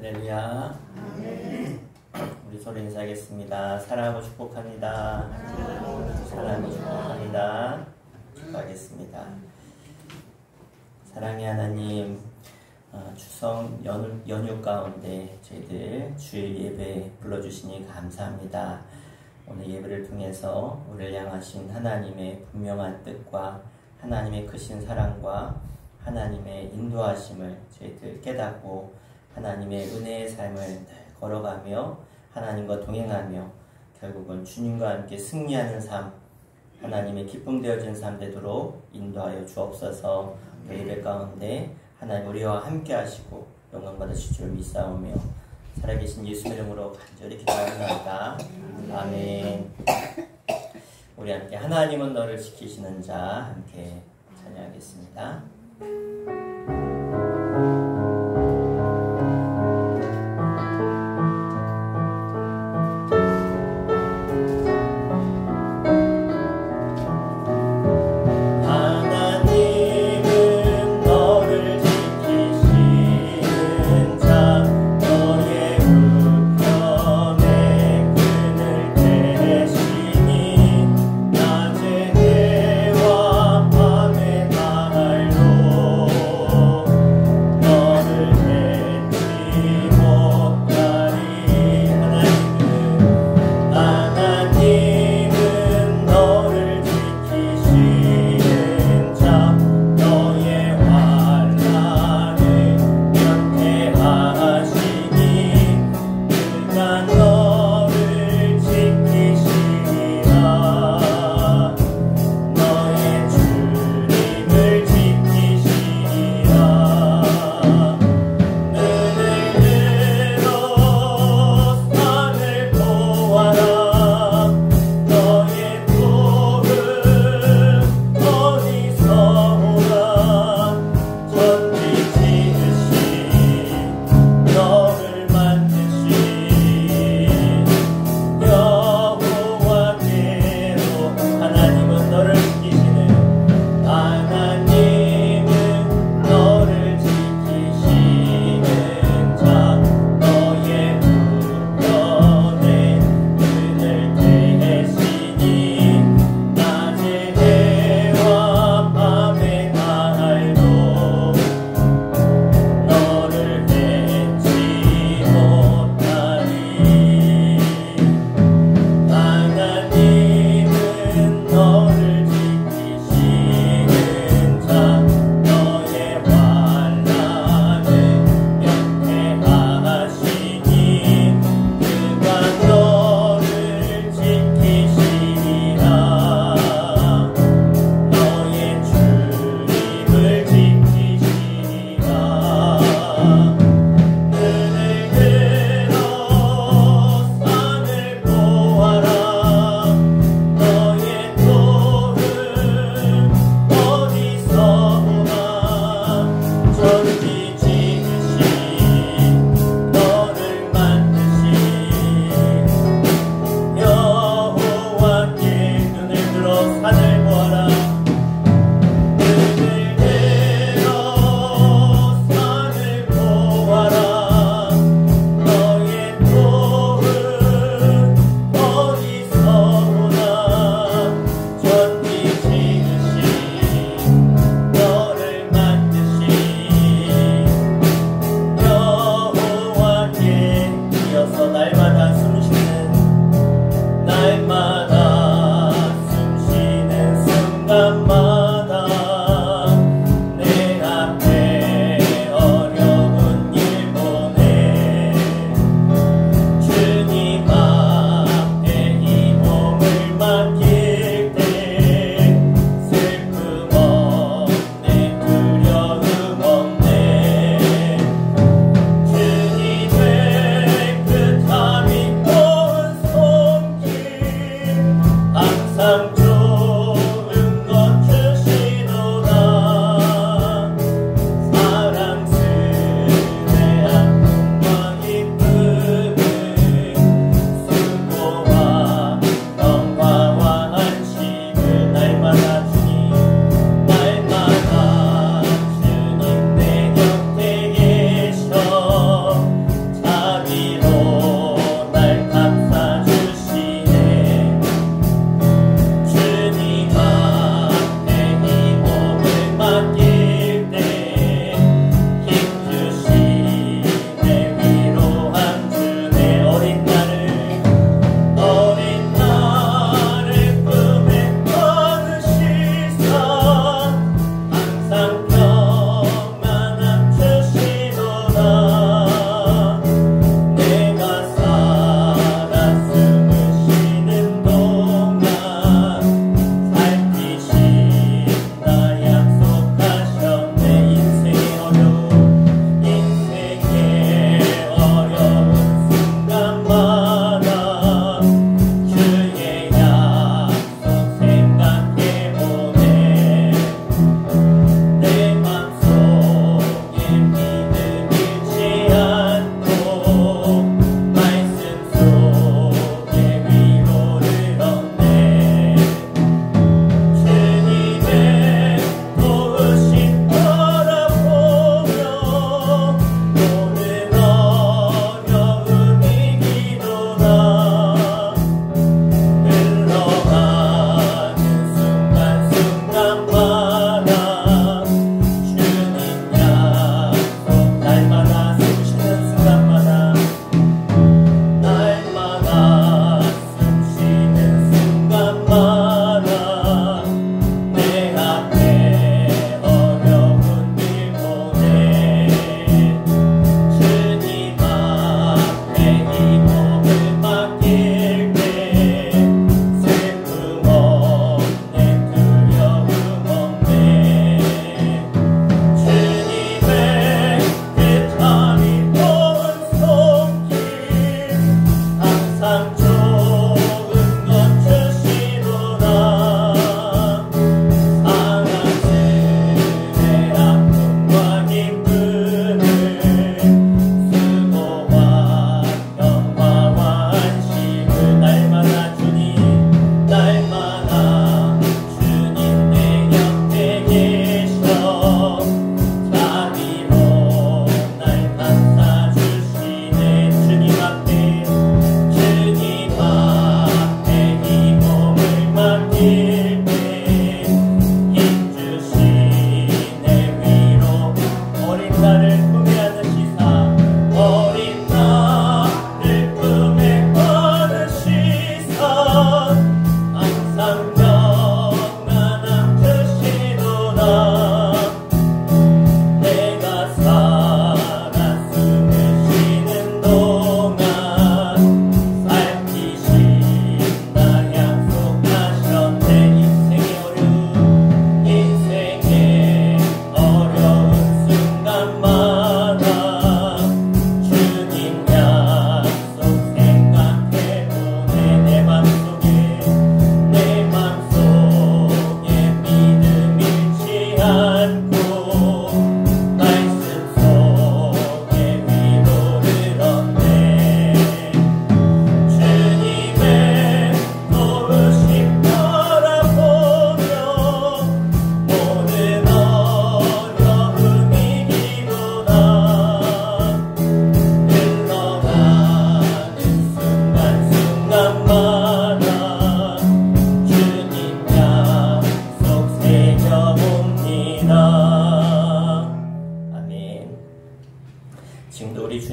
할렐루야. 우리 서로 인사하겠습니다. 사랑하고 축복합니다. 사랑하고 축복합니다. 축복하겠습니다. 사랑의 하나님, 추석 연휴 가운데 저희들 주일 예배 불러주시니 감사합니다. 오늘 예배를 통해서 우리를 향하신 하나님의 분명한 뜻과 하나님의 크신 사랑과 하나님의 인도하심을 저희들 깨닫고 하나님의 은혜의 삶을 늘 걸어가며 하나님과 동행하며 결국은 주님과 함께 승리하는 삶, 하나님의 기쁨 되어진 삶 되도록 인도하여 주옵소서. 예배 가운데 하나님 우리와 함께 하시고 영광 받으실 줄 믿사오며 살아계신 예수 이름으로 간절히 기도합니다. 아멘. 우리 함께 하나님은 너를 지키시는 자 함께 찬양하겠습니다. 낮에 해와 밤에 나날로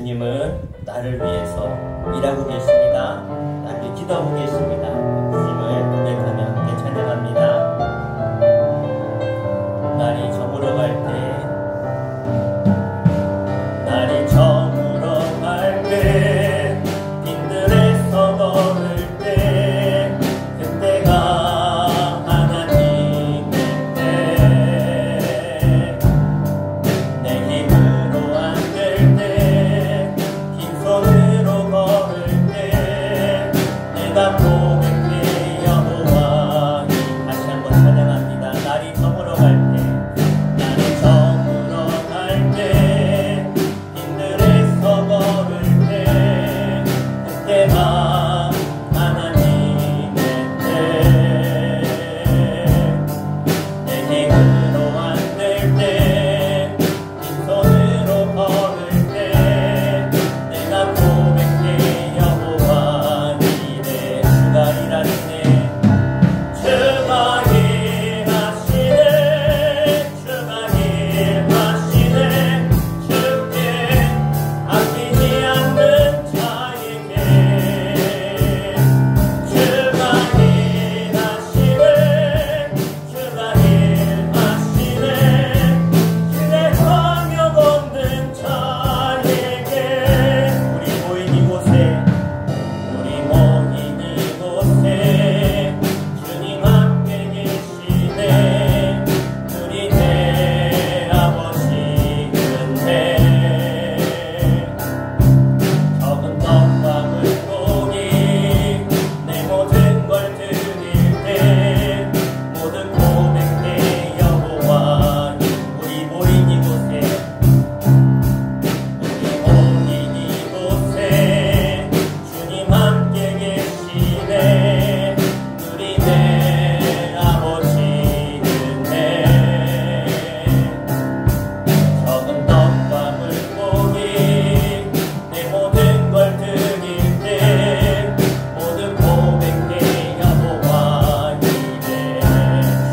주님은 나를 위해서 일하고 계십니다. 나를 위해 기도하고 계십니다. 주님을 고백하며 함께 찬양합니다. 날이 저물어갈 때, 날이 저물어갈 때, 빈들에서 걸을 때, 그때가 하나님의 때. 내 힘으로 안 될 때, 빈손으로 걸을 때, 내가 고백해 여호와. 다시 한번 찬양합니다. 날이 저물어갈 때, 날이 저물어갈 때, 빈들에서 걸을 때, 그때가 하나님의 때. 내 힘으로 안 될 때, 빈손으로 걸을 때, 내가 고백해 여호와 이래. 주가 일하시네, 주가 일하시네, 주가 일하시네. 주께 아끼지 않는 자에게 주가 일하시네, 주가 일하시네. 신뢰하며 걷는 자에게. 우리 모인 이곳에, 우리 모인 이곳에 주님 함께 계시네. 우리 내 아버지 근데 적은 떡과 물고기 내 모든 걸 드릴 때, 모든 고백해 여호와. 우리 모인 이곳에, 우리 모인 이곳에 주님 함께 계시네. 우리 내 아버지 은혜. 적은 떡과 물고기 내 모든 걸 드릴 때, 모든 고백해 여호와 이래.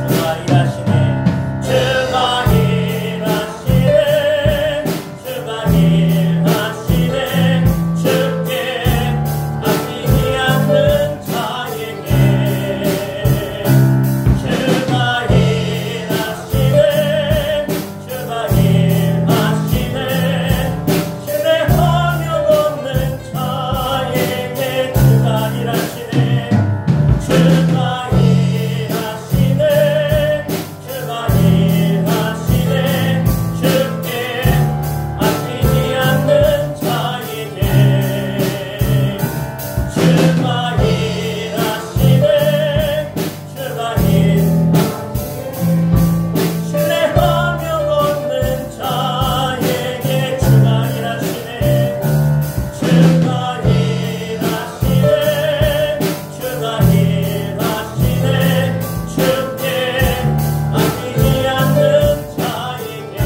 주가 일하시네, 주가 일하시네, 주가 일하시네. 주께 아끼지 않는 자에게 주가 일하시네, 주가 일하시네. 신뢰하며 걷는 자에게 주가 일하시네, 주가 일하시네, 주가 일하시네. 주께 아끼지 않는 자에게 주가 일하시네, 주가 신뢰하며 걷는 자에게 주가 일하시네, 주가 일하시네, 주가 일하시네. 주께 아끼지 않는 자에게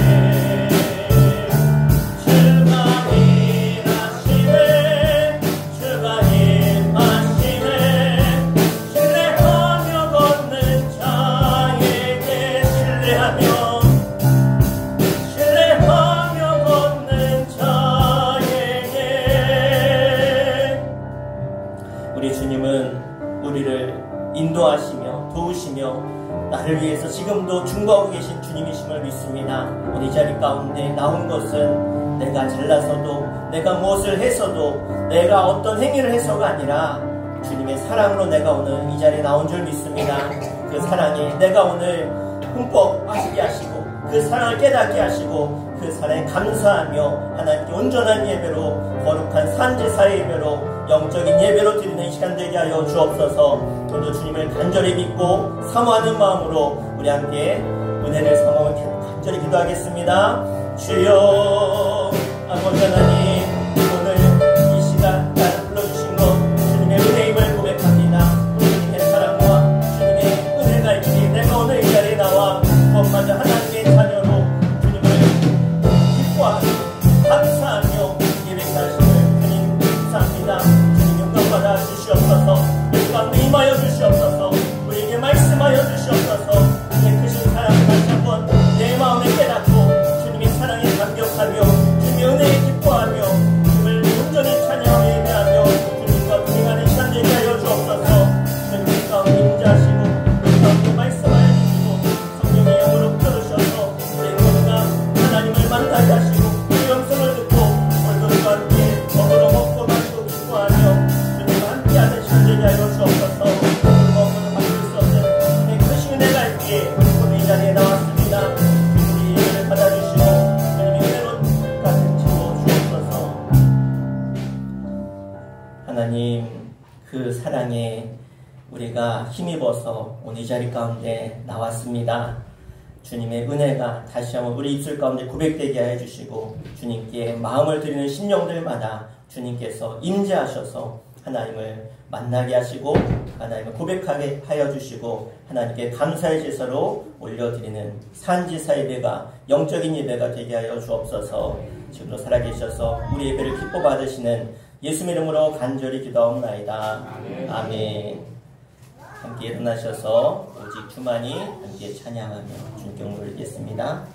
주가 일하시네, 주가 일하시네. 신뢰하며 걷는 자에게 신뢰하며 걷는 자에게. 우리 주님은 우리를 인도하시며 도우시며 나를 위해서 지금도 중보하고 계신 주님이심을 믿습니다. 오늘 이 자리 가운데 나온 것은 내가 잘나서도, 내가 무엇을 해서도, 내가 어떤 행위를 해서가 아니라 주님의 사랑으로 내가 오늘 이 자리에 나온 줄 믿습니다. 그 사랑에 내가 오늘 흠뻑 빠지게 하시고, 그 사랑을 깨닫게 하시고, 그 사랑에 감사하며 하나님께 온전한 예배로, 거룩한 산제사의 예배로, 영적인 예배로 드리는 이 시간 되게 하여 주옵소서. 오늘 주님을 간절히 믿고 사모하는 마음으로 우리 함께 은혜를 사모하며 간절히 기도하겠습니다. 주여, 아버지 하나님, 오늘 이 시간 나를 불러주신 것 주님의 은혜임을 고백합니다. 주님의 사랑과 주님의 은혜가 있기에 내가 오늘 이 자리에 나와 엄마자 하나님의 자녀로 주님을 기뻐하며 감사하며 예배하시는 주님 감사합니다. 주님 영광 받아 주시옵소서. 우리 가운데 임하여 주시옵소서. 우리에게 말씀하여 주시옵소서. 주님의 크신 사랑을 다시 한번 내 마음에 깨닫고 주님의 사랑에 감격하며 주님의 은혜에 기뻐하며 그 사랑에 우리가 힘입어서 오늘 이 자리 가운데 나왔습니다. 주님의 은혜가 다시 한번 우리 입술 가운데 고백되게 해주시고 주님께 마음을 드리는 심령들마다 주님께서 임재하셔서 하나님을 만나게 하시고 하나님을 고백하게 하여 주시고 하나님께 감사의 제사로 올려드리는 산지사 예배가 영적인 예배가 되게 하여 주옵소서. 지금도 살아계셔서 우리 예배를 기뻐 받으시는 예수님 이름으로 간절히 기도하옵나이다. 아멘. 함께 일어나셔서 오직 주만이 함께 찬양하며 주님께 올리겠습니다.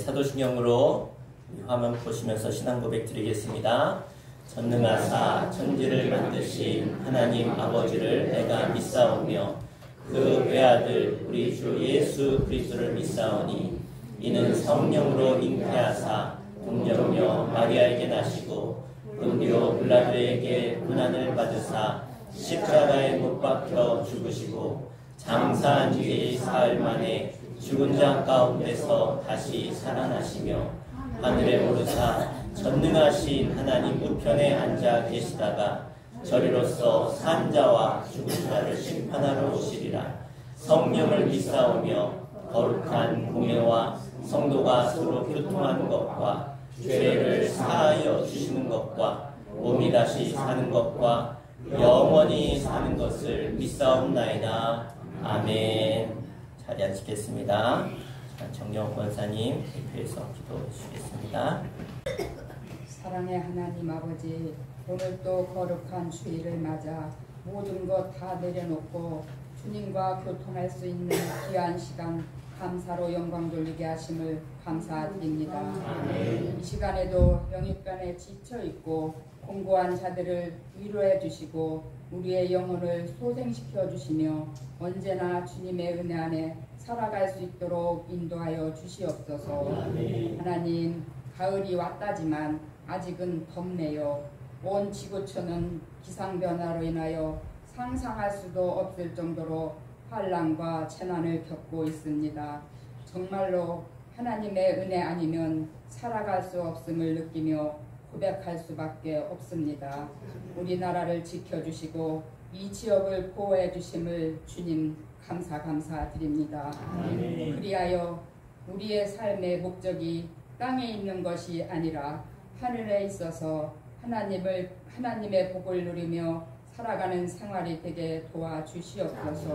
사도신경으로 화면 보시면서 신앙 고백 드리겠습니다. 전능하사 천지를 만드신 하나님 아버지를 내가 믿사오며 그 외아들 우리 주 예수 그리스도를 믿사오니 이는 성령으로 잉태하사 동정녀 마리아에게 나시고 본디오 빌라도에게 고난을 받으사 십자가에 못 박혀 죽으시고 장사한 지 사흘 만에 죽은 자 가운데서 다시 살아나시며 하늘에 오르사 전능하신 하나님 우편에 앉아 계시다가 저리로서 산 자와 죽은 자를 심판하러 오시리라. 성령을 믿사오며 거룩한 공예와 성도가 서로 교통하는 것과 죄를 사하여 주시는 것과 몸이 다시 사는 것과 영원히 사는 것을 믿사옵나이다. 아멘. 자리 앉히겠습니다. 정경 권사님 대표해서 기도해 주시겠습니다. 사랑의 하나님 아버지, 오늘 또 거룩한 주일을 맞아 모든 것 다 내려놓고 주님과 교통할 수 있는 귀한 시간 감사로 영광 돌리게 하심을 감사드립니다. 이 시간에도 영육간에 지쳐있고 공고한 자들을 위로해 주시고 우리의 영혼을 소생시켜 주시며 언제나 주님의 은혜 안에 살아갈 수 있도록 인도하여 주시옵소서. 하나님, 가을이 왔다지만 아직은 덥네요. 온 지구촌은 기상변화로 인하여 상상할 수도 없을 정도로 환난과 재난을 겪고 있습니다. 정말로 하나님의 은혜 아니면 살아갈 수 없음을 느끼며 고백할 수밖에 없습니다. 우리나라를 지켜주시고 이 지역을 보호해 주심을 주님 감사드립니다. 그리하여 우리의 삶의 목적이 땅에 있는 것이 아니라 하늘에 있어서 하나님의 복을 누리며 살아가는 생활이 되게 도와주시옵소서.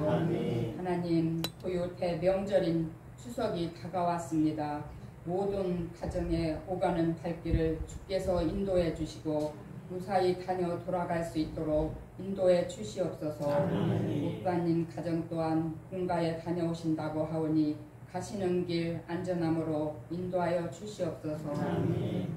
하나님, 고요태 명절인 추석이 다가왔습니다. 모든 가정에 오가는 발길을 주께서 인도해 주시고 무사히 다녀 돌아갈 수 있도록 인도해 주시옵소서. 목사님 가정 또한 본가에 다녀오신다고 하오니 가시는 길 안전함으로 인도하여 주시옵소서. 아멘.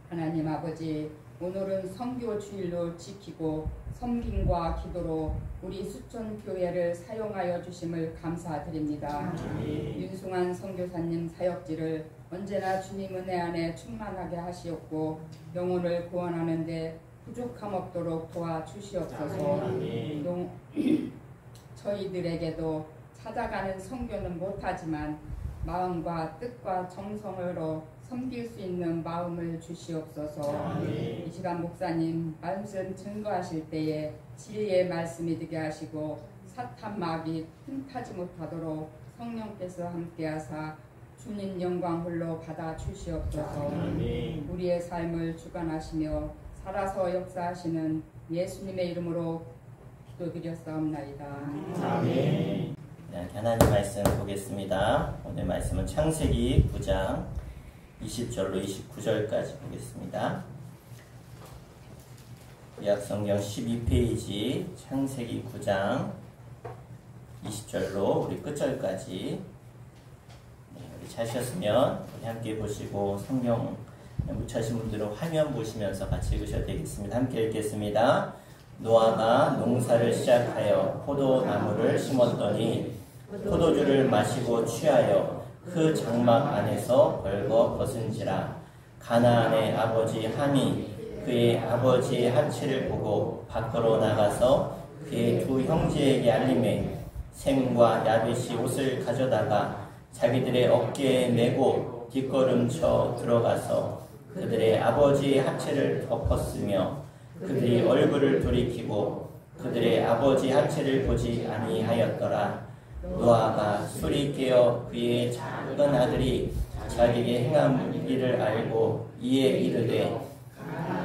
하나님 아버지, 오늘은 선교 주일로 지키고 섬김과 기도로 우리 수천교회를 사용하여 주심을 감사드립니다. 윤승환 선교사님 사역지를 언제나 주님 은혜 안에 충만하게 하시옵고 영혼을 구원하는 데 부족함 없도록 도와주시옵소서. 저희들에게도 찾아가는 선교는 못하지만 마음과 뜻과 정성으로 섬길 수 있는 마음을 주시옵소서. 이 시간 목사님 말씀 증거하실 때에 진리의 말씀이 되게 하시고 사탄 마귀 틈타지 못하도록 성령께서 함께하사 주님 영광 홀로 받아 주시옵소서. 우리의 삶을 주관하시며 살아서 역사하시는 예수님의 이름으로 기도드렸사옵나이다. 아멘. 하나님 말씀 보겠습니다. 오늘 말씀은 창세기 9장 20절로 29절까지 보겠습니다. 구약성경 12페이지 창세기 9장 20절로 우리 끝절까지 우리 찾으셨으면 우리 함께 보시고 성경 못 찾으신 분들은 화면 보시면서 같이 읽으셔도 되겠습니다. 함께 읽겠습니다. 노아가 농사를 시작하여 포도나무를 심었더니 포도주를 마시고 취하여 그 장막 안에서 벌거 벗은지라. 가나안의 아버지 함이 그의 아버지의 한치를 보고 밖으로 나가서 그의 두 형제에게 알림해 셈과 야벳이 옷을 가져다가 자기들의 어깨에 메고 뒷걸음쳐 들어가서 그들의 아버지의 하체를 덮었으며 그들이 얼굴을 돌이키고 그들의 아버지 하체를 보지 아니하였더라. 노아가 술이 깨어 그의 작은 아들이 자기에게 행한 일을 알고 이에 이르되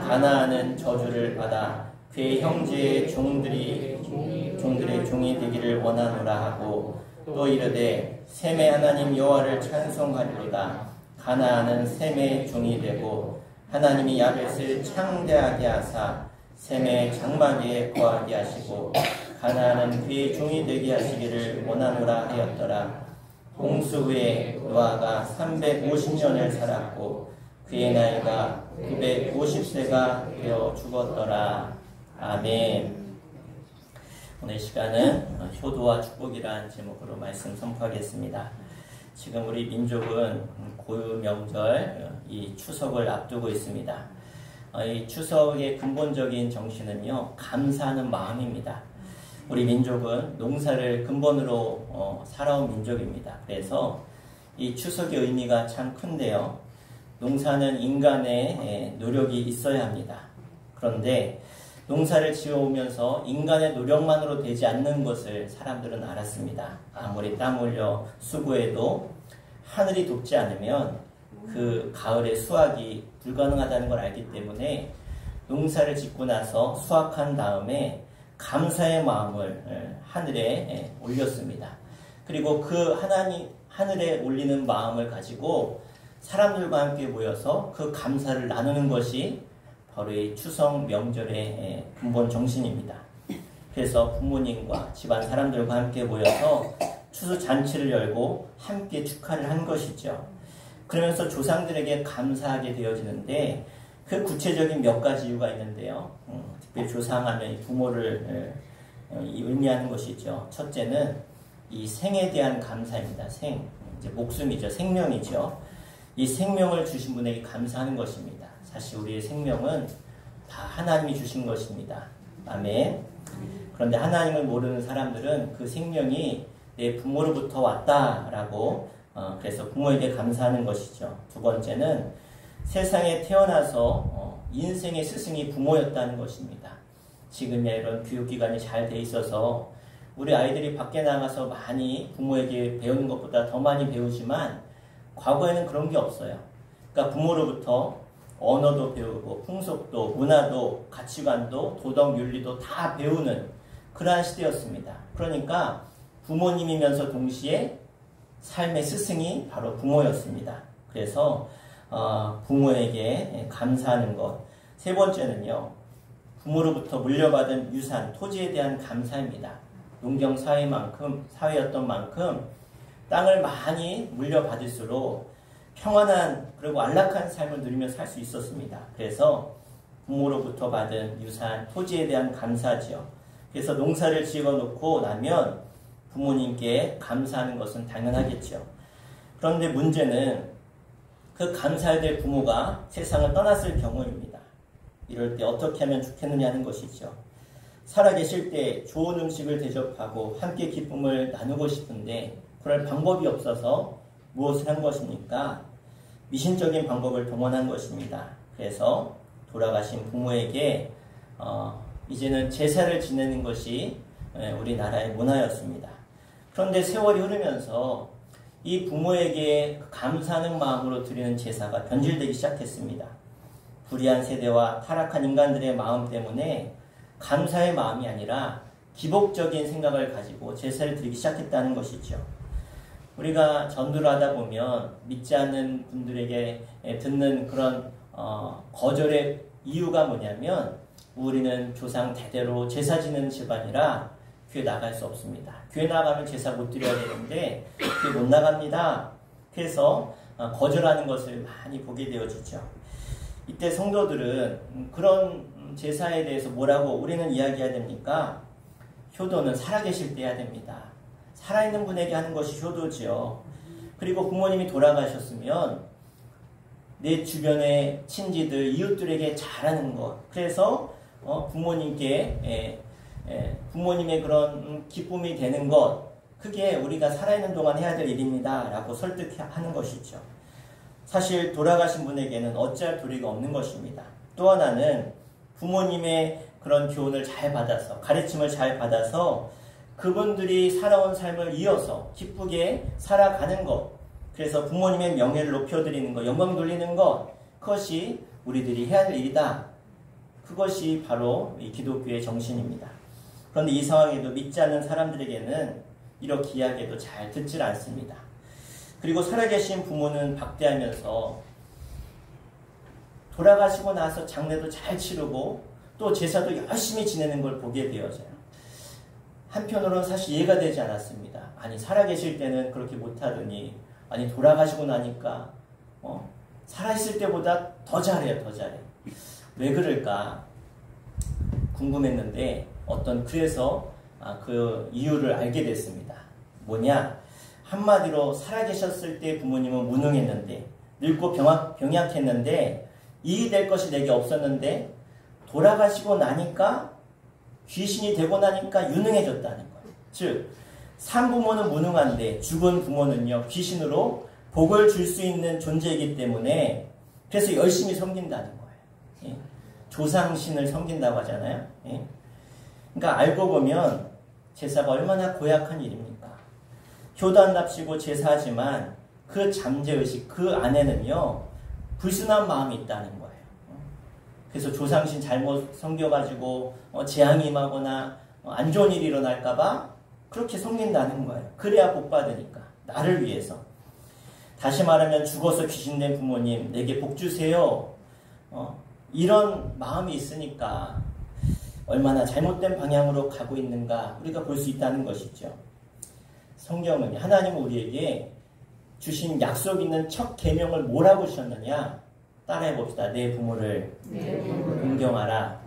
가나안은 저주를 받아 그의 형제의 종들의 종이 되기를 원하노라 하고 또 이르되 셈의 하나님 여호와를 찬송하리로다. 가나안은 셈의 종이 되고 하나님이 야벳을 창대하게 하사 셈의 장막에 거하게 하시고 가나안은 그의 종이 되게 하시기를 원하노라 하였더라. 홍수 후에 노아가 350년을 살았고 그의 나이가 950세가 되어 죽었더라. 아멘. 오늘 시간은 효도와 축복이라는 제목으로 말씀 선포하겠습니다. 지금 우리 민족은 고유 명절 이 추석을 앞두고 있습니다. 이 추석의 근본적인 정신은요, 감사하는 마음입니다. 우리 민족은 농사를 근본으로 살아온 민족입니다. 그래서 이 추석의 의미가 참 큰데요. 농사는 인간의 노력이 있어야 합니다. 그런데 농사를 지어오면서 인간의 노력만으로 되지 않는 것을 사람들은 알았습니다. 아무리 땀 흘려 수고해도 하늘이 돕지 않으면 그 가을의 수확이 불가능하다는 걸 알기 때문에 농사를 짓고 나서 수확한 다음에 감사의 마음을 하늘에 올렸습니다. 그리고 그 하늘에 올리는 마음을 가지고 사람들과 함께 모여서 그 감사를 나누는 것이 바로 이 추석 명절의 근본 정신입니다. 그래서 부모님과 집안 사람들과 함께 모여서 추수 잔치를 열고 함께 축하를 한 것이죠. 그러면서 조상들에게 감사하게 되어지는데 그 구체적인 몇 가지 이유가 있는데요. 특별히 조상하면 부모를 의미하는 것이죠. 첫째는 이 생에 대한 감사입니다. 생, 이제 목숨이죠. 생명이죠. 이 생명을 주신 분에게 감사하는 것입니다. 사실 우리의 생명은 다 하나님이 주신 것입니다. 아멘. 그런데 하나님을 모르는 사람들은 그 생명이 내 부모로부터 왔다라고 그래서 부모에게 감사하는 것이죠. 두 번째는 세상에 태어나서 인생의 스승이 부모였다는 것입니다. 지금의 이런 교육기관이 잘 돼 있어서 우리 아이들이 밖에 나가서 많이 부모에게 배우는 것보다 더 많이 배우지만 과거에는 그런 게 없어요. 그러니까 부모로부터 언어도 배우고 풍속도 문화도 가치관도 도덕 윤리도 다 배우는 그러한 시대였습니다. 그러니까 부모님이면서 동시에 삶의 스승이 바로 부모였습니다. 그래서 부모에게 감사하는 것. 세 번째는요, 부모로부터 물려받은 유산, 토지에 대한 감사입니다. 농경 사회였던 만큼 땅을 많이 물려받을수록 평안한 그리고 안락한 삶을 누리며 살 수 있었습니다. 그래서 부모로부터 받은 유산, 토지에 대한 감사지요. 그래서 농사를 지어놓고 나면 부모님께 감사하는 것은 당연하겠죠. 그런데 문제는 그 감사해야 될 부모가 세상을 떠났을 경우입니다. 이럴 때 어떻게 하면 좋겠느냐는 것이죠. 살아계실 때 좋은 음식을 대접하고 함께 기쁨을 나누고 싶은데 그럴 방법이 없어서 무엇을 한 것입니까? 미신적인 방법을 동원한 것입니다. 그래서 돌아가신 부모에게 이제는 제사를 지내는 것이 우리나라의 문화였습니다. 그런데 세월이 흐르면서 이 부모에게 감사하는 마음으로 드리는 제사가 변질되기 시작했습니다. 불의한 세대와 타락한 인간들의 마음 때문에 감사의 마음이 아니라 기복적인 생각을 가지고 제사를 드리기 시작했다는 것이죠. 우리가 전도를 하다 보면 믿지 않는 분들에게 듣는 그런 거절의 이유가 뭐냐면 우리는 조상 대대로 제사 지내는 집안이라 교회 나갈 수 없습니다. 교회 나가면 제사 못 드려야 되는데 교회 못 나갑니다. 그래서 거절하는 것을 많이 보게 되어지죠. 이때 성도들은 그런 제사에 대해서 뭐라고 우리는 이야기해야 됩니까? 효도는 살아계실 때 해야 됩니다. 살아있는 분에게 하는 것이 효도지요. 그리고 부모님이 돌아가셨으면 내 주변의 친지들, 이웃들에게 잘하는 것. 그래서 부모님께 부모님의 그런 기쁨이 되는 것. 그게 우리가 살아있는 동안 해야 될 일입니다. 라고 설득하는 것이죠. 사실 돌아가신 분에게는 어찌할 도리가 없는 것입니다. 또 하나는 부모님의 그런 교훈을 잘 받아서 가르침을 잘 받아서 그분들이 살아온 삶을 이어서 기쁘게 살아가는 것, 그래서 부모님의 명예를 높여드리는 것, 영광 돌리는 것, 그것이 우리들이 해야 할 일이다. 그것이 바로 이 기독교의 정신입니다. 그런데 이 상황에도 믿지 않는 사람들에게는 이렇게 이야기해도 잘 듣질 않습니다. 그리고 살아계신 부모는 박대하면서 돌아가시고 나서 장례도 잘 치르고 또 제사도 열심히 지내는 걸 보게 되어져요. 한편으로는 사실 이해가 되지 않았습니다. 아니 살아계실 때는 그렇게 못하더니 아니 돌아가시고 나니까 살아있을 때보다 더 잘해요. 더 잘해. 왜 그럴까 궁금했는데 그래서 그 이유를 알게 됐습니다. 뭐냐? 한마디로 살아계셨을 때 부모님은 무능했는데 늙고 병약했는데 이익이 될 것이 내게 없었는데 돌아가시고 나니까 귀신이 되고 나니까 유능해졌다는 거예요. 즉 산부모는 무능한데 죽은 부모는요 귀신으로 복을 줄 수 있는 존재이기 때문에 그래서 열심히 섬긴다는 거예요. 예? 조상신을 섬긴다고 하잖아요. 예? 그러니까 알고 보면 제사가 얼마나 고약한 일입니까? 효도한답시고 제사하지만 그 잠재의식 그 안에는요 불순한 마음이 있다는 거예요. 그래서 조상신 잘못 섬겨가지고 재앙이 임하거나 안 좋은 일이 일어날까봐 그렇게 섬긴다는 거예요. 그래야 복 받으니까. 나를 위해서. 다시 말하면 죽어서 귀신된 부모님 내게 복 주세요. 이런 마음이 있으니까 얼마나 잘못된 방향으로 가고 있는가 우리가 볼 수 있다는 것이죠. 성경은 하나님은 우리에게 주신 약속 있는 첫 계명을 뭐라고 주셨느냐? 따라해 봅시다. 내 부모를 공경하라.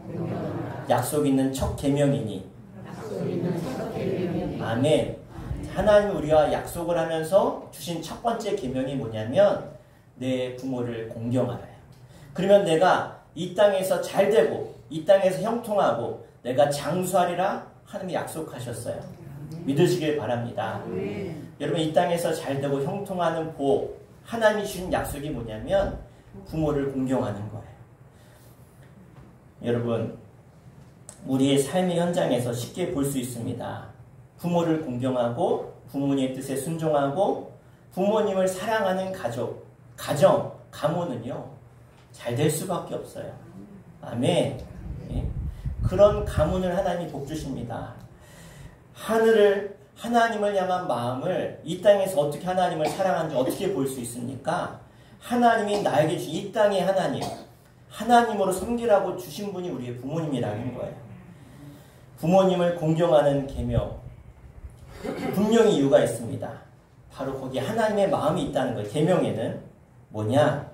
약속 있는 첫 계명이니. 아멘. 하나님이 우리와 약속을 하면서 주신 첫 번째 계명이 뭐냐면 내 부모를 공경하라요. 그러면 내가 이 땅에서 잘 되고 이 땅에서 형통하고 내가 장수하리라 하나님이 약속하셨어요. 믿으시길 바랍니다. 여러분 이 땅에서 잘 되고 형통하는 복 하나님이 주신 약속이 뭐냐면 부모를 공경하는 거예요. 여러분 우리의 삶의 현장에서 쉽게 볼 수 있습니다. 부모를 공경하고 부모님의 뜻에 순종하고 부모님을 사랑하는 가정, 가문은요 잘 될 수밖에 없어요. 아멘. 예? 그런 가문을 하나님이 복 주십니다. 하나님을 향한 마음을 이 땅에서 어떻게 하나님을 사랑하는지 어떻게 볼 수 있습니까? 하나님이 나에게 주신 이 땅의 하나님으로 섬기라고 주신 분이 우리의 부모님이라는 거예요. 부모님을 공경하는 계명 분명히 이유가 있습니다. 바로 거기에 하나님의 마음이 있다는 거예요. 계명에는 뭐냐?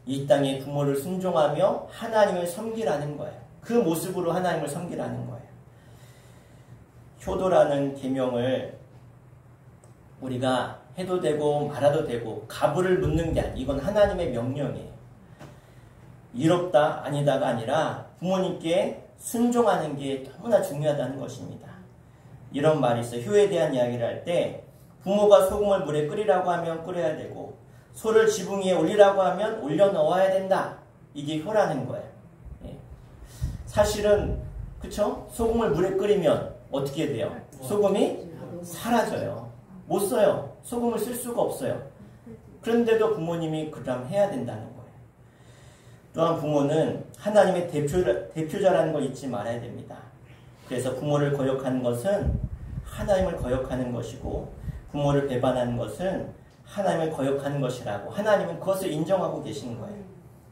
이 땅에 부모를 순종하며 하나님을 섬기라는 거예요. 그 모습으로 하나님을 섬기라는 거예요. 효도라는 계명을 우리가 해도 되고 말아도 되고 가부를 묻는 게 아니에요. 이건 하나님의 명령이에요. 이롭다 아니다가 아니라 부모님께 순종하는 게 너무나 중요하다는 것입니다. 이런 말이 있어요. 효에 대한 이야기를 할 때 부모가 소금을 물에 끓이라고 하면 끓여야 되고 소를 지붕 위에 올리라고 하면 올려 넣어야 된다. 이게 효라는 거예요. 예. 사실은 그쵸? 소금을 물에 끓이면 어떻게 돼요? 소금이 사라져요. 못 써요. 소금을 쓸 수가 없어요. 그런데도 부모님이 그럼 해야 된다는 거예요. 또한 부모는 하나님의 대표자라는 걸 잊지 말아야 됩니다. 그래서 부모를 거역하는 것은 하나님을 거역하는 것이고 부모를 배반하는 것은 하나님을 거역하는 것이라고 하나님은 그것을 인정하고 계신 거예요.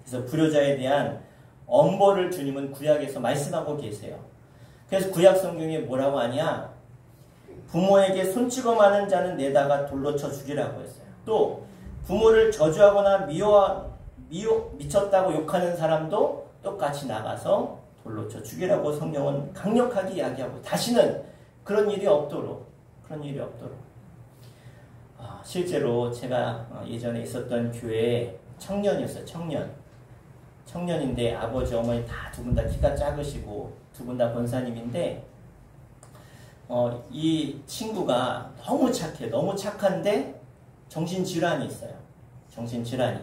그래서 불효자에 대한 엄벌을 주님은 구약에서 말씀하고 계세요. 그래서 구약 성경에 뭐라고 하냐? 부모에게 손찌검하는 자는 내다가 돌로 쳐 죽이라고 했어요. 또 부모를 저주하거나 미쳤다고 욕하는 사람도 똑같이 나가서 돌로 쳐 죽이라고 성경은 강력하게 이야기하고 다시는 그런 일이 없도록 실제로 제가 예전에 있었던 교회에 청년이었어요. 청년인데 아버지 어머니 다 두 분 다 키가 작으시고 두 분 다 권사님인데 이 친구가 너무 착해. 너무 착한데 정신질환이 있어요. 정신질환이.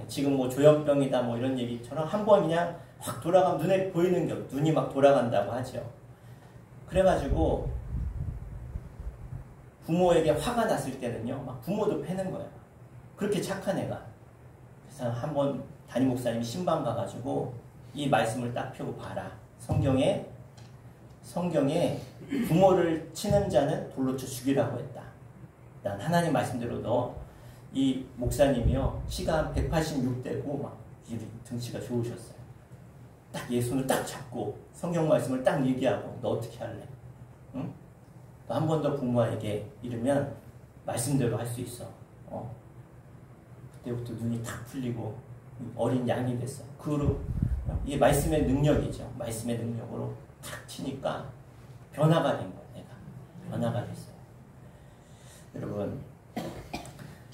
지금 뭐 조현병이다 뭐 이런 얘기처럼 한번 그냥 확 돌아가면 눈에 보이는 게 눈이 막 돌아간다고 하죠. 그래가지고 부모에게 화가 났을 때는요, 막 부모도 패는 거예요. 그렇게 착한 애가. 그래서 한번 담임 목사님이 신방 가가지고 이 말씀을 딱 펴고 봐라. 성경에 부모를 치는 자는 돌로 쳐 죽이라고 했다. 난 하나님 말씀대로 너 이 목사님이요 키가 186대고 막 등치가 좋으셨어요. 딱 얘 손을 딱 잡고 성경 말씀을 딱 얘기하고 너 어떻게 할래? 응? 너 한 번 더 부모에게 이러면 말씀대로 할 수 있어. 그때부터 눈이 탁 풀리고 어린 양이 됐어. 이게 말씀의 능력이죠. 말씀의 능력으로 탁 치니까 변화가 된 거예요. 내가 변화가 됐어요. 여러분,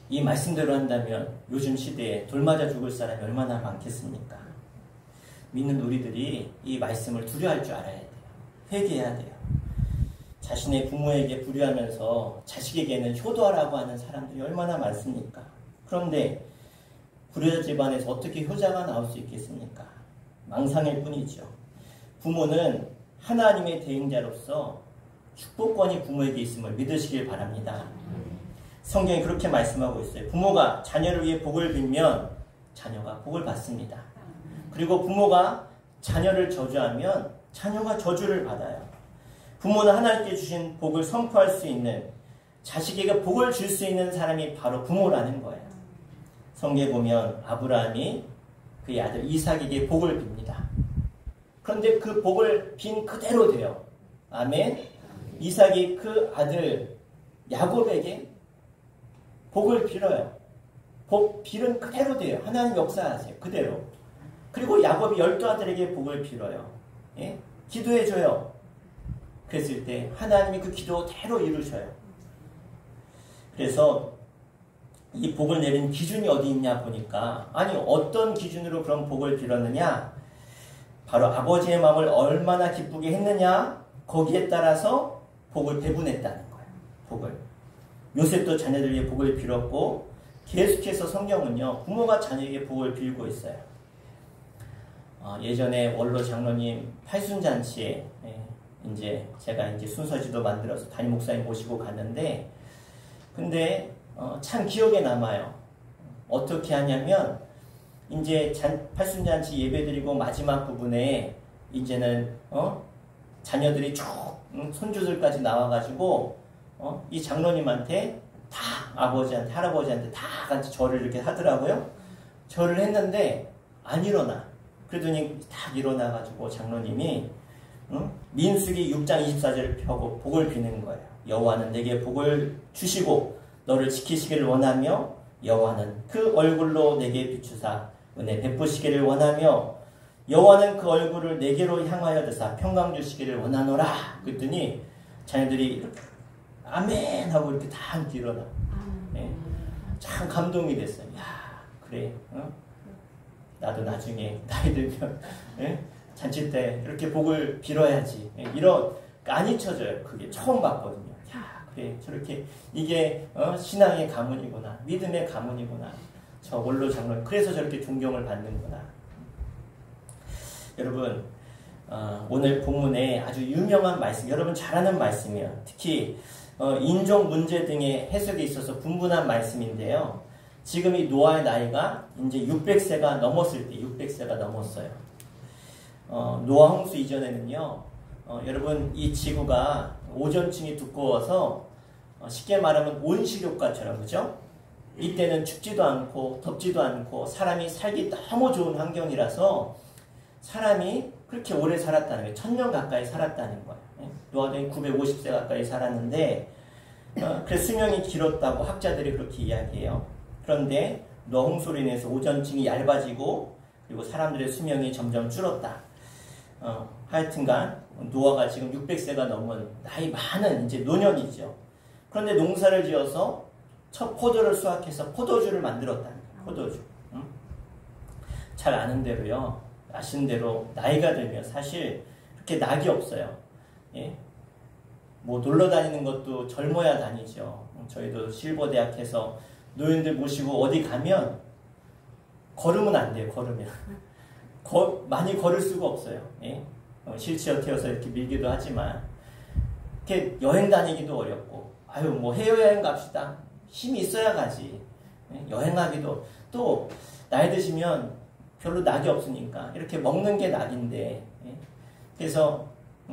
이 말씀대로 한다면 요즘 시대에 돌맞아 죽을 사람이 얼마나 많겠습니까? 믿는 우리들이 이 말씀을 두려워할 줄 알아야 돼요. 회개해야 돼요. 자신의 부모에게 불효하면서 자식에게는 효도하라고 하는 사람들이 얼마나 많습니까? 그런데 불효자 집안에서 어떻게 효자가 나올 수 있겠습니까? 망상일 뿐이죠. 부모는 하나님의 대행자로서 축복권이 부모에게 있음을 믿으시길 바랍니다. 성경이 그렇게 말씀하고 있어요. 부모가 자녀를 위해 복을 빌면 자녀가 복을 받습니다. 그리고 부모가 자녀를 저주하면 자녀가 저주를 받아요. 부모는 하나님께 주신 복을 선포할 수 있는, 자식에게 복을 줄 수 있는 사람이 바로 부모라는 거예요. 성경에 보면 아브라함이 그의 아들 이삭에게 복을 빕니다. 그런데 그 복을 빈 그대로 돼요. 아멘. 이삭이 그 아들 야곱에게 복을 빌어요. 복 빌은 그대로 돼요. 하나님 역사하세요. 그대로. 그리고 야곱이 12아들에게 복을 빌어요. 예? 기도해줘요. 그랬을 때 하나님이 그 기도대로 이루셔요. 그래서 이 복을 내린 기준이 어디 있냐 보니까, 아니 어떤 기준으로 그런 복을 빌었느냐, 바로 아버지의 마음을 얼마나 기쁘게 했느냐, 거기에 따라서 복을 배분했다는 거예요. 복을. 요셉도 자녀들 위해 복을 빌었고, 계속해서 성경은요 부모가 자녀에게 복을 빌고 있어요. 예전에 원로 장로님 팔순잔치에 제가 순서지도 만들어서 담임 목사님 모시고 갔는데, 근데 참 기억에 남아요. 어떻게 하냐면 이제 팔순잔치 예배드리고 마지막 부분에 이제는 자녀들이 쭉 손주들까지 나와가지고 이 장로님한테 다 아버지한테 할아버지한테 다 같이 절을 이렇게 하더라고요. 절을 했는데 안 일어나. 그러더니 딱 일어나가지고 장로님이 민수기 6장 24절을 펴고 복을 비는 거예요. 여호와는 내게 복을 주시고 너를 지키시기를 원하며 여호와는 그 얼굴로 내게 비추사 은혜 베푸시기를 원하며 여호와는 그 얼굴을 내게로 향하여 드사 평강 주시기를 원하노라. 그랬더니 자녀들이 이렇게 아멘 하고 이렇게 다 일어나. 예. 참 감동이 됐어요. 야, 그래. 나도 나중에 나이 들면 예? 잔치 때 이렇게 복을 빌어야지. 예? 이런 안 잊혀져요. 그게 처음 봤거든요. 야, 그래. 저렇게 이게 신앙의 가문이구나. 믿음의 가문이구나. 저 원로 장로 그래서 저렇게 존경을 받는구나. 여러분 오늘 본문에 아주 유명한 말씀, 여러분 잘 아는 말씀이에요. 특히 인종 문제 등의 해석에 있어서 분분한 말씀인데요. 지금 이 노아의 나이가 이제 600세가 넘었을 때, 600세가 넘었어요. 노아 홍수 이전에는요, 여러분 이 지구가 오존층이 두꺼워서 쉽게 말하면 온실효과처럼, 그죠? 이때는 춥지도 않고 덥지도 않고 사람이 살기 너무 좋은 환경이라서 사람이 그렇게 오래 살았다는 거예요. 1000년 가까이 살았다는 거예요. 노아도 950세 가까이 살았는데 그래서 수명이 길었다고 학자들이 그렇게 이야기해요. 그런데 노아 홍수로 인해서 오존층이 얇아지고 그리고 사람들의 수명이 점점 줄었다. 하여튼간 노아가 지금 600세가 넘은 나이 많은 이제 노년이죠. 그런데 농사를 지어서 첫 포도를 수확해서 포도주를 만들었다는 거예요. 포도주. 잘 아는 대로요. 아시는 대로 나이가 들면 사실 그렇게 낙이 없어요. 예? 뭐 놀러 다니는 것도 젊어야 다니죠. 저희도 실버대학에서 노인들 모시고 어디 가면 걸으면 안 돼요. 걸으면 많이 걸을 수가 없어요. 예? 휠체어 태워서 이렇게 밀기도 하지만 이렇게 여행 다니기도 어렵고 아유 뭐 해외여행 갑시다. 힘이 있어야 가지. 예? 여행하기도 또 나이 드시면 별로 낙이 없으니까 이렇게 먹는 게 낙인데 예? 그래서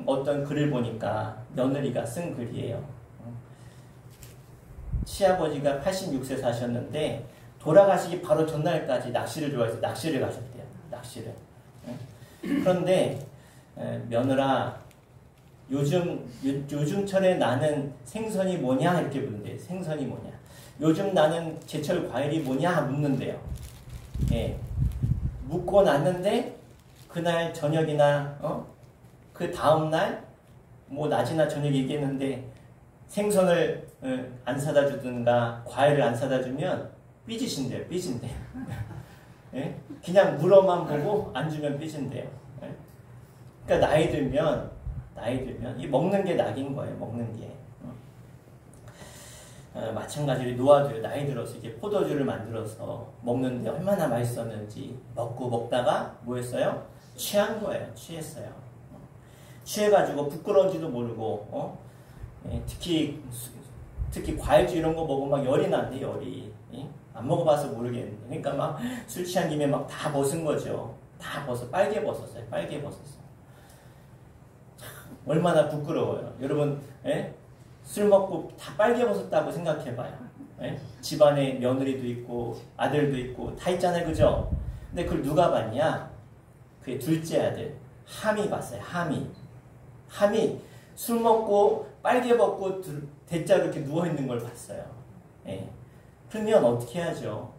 어떤 글을 보니까 며느리가 쓴 글이에요. 시아버지가 86세 사셨는데 돌아가시기 바로 전날까지 낚시를 좋아해서 낚시를 가셨대요. 낚시를. 그런데 며느라 요즘철에 나는 생선이 뭐냐 이렇게 묻는데요. 생선이 뭐냐. 요즘 나는 제철 과일이 뭐냐 묻는데요. 예. 묻고 났는데 그날 저녁이나 그 다음날 뭐 낮이나 저녁 얘기했는데 생선을 안 사다 주든가 과일을 안 사다 주면 삐지신대요. 삐진대요. 예? 그냥 물어만 보고 안 주면 삐진대요. 예? 그러니까 나이 들면 이 먹는 게 낙인 거예요. 먹는 게. 마찬가지로 노아도요. 나이 들어서 이제 포도주를 만들어서 먹는데 얼마나 맛있었는지 먹고 먹다가 뭐 했어요? 취한 거예요. 취했어요. 취해가지고 부끄러운지도 모르고 특히 과일주 이런 거 먹으면 막 열이 난대. 열이. 안 먹어봐서 모르겠는데 그러니까 막 술 취한 김에 막 다 벗은 거죠. 다 빨개 벗었어요. 빨개 벗었어요. 참, 얼마나 부끄러워요. 여러분 술 먹고 다 빨개 벗었다고 생각해봐요. 예? 집안에 며느리도 있고 아들도 있고 다 있잖아요. 그죠? 근데 그걸 누가 봤냐? 그의 둘째 아들 함이 봤어요. 함이 술 먹고 빨개 벗고 대자로 이렇게 누워있는 걸 봤어요. 예. 그러면 어떻게 해야죠?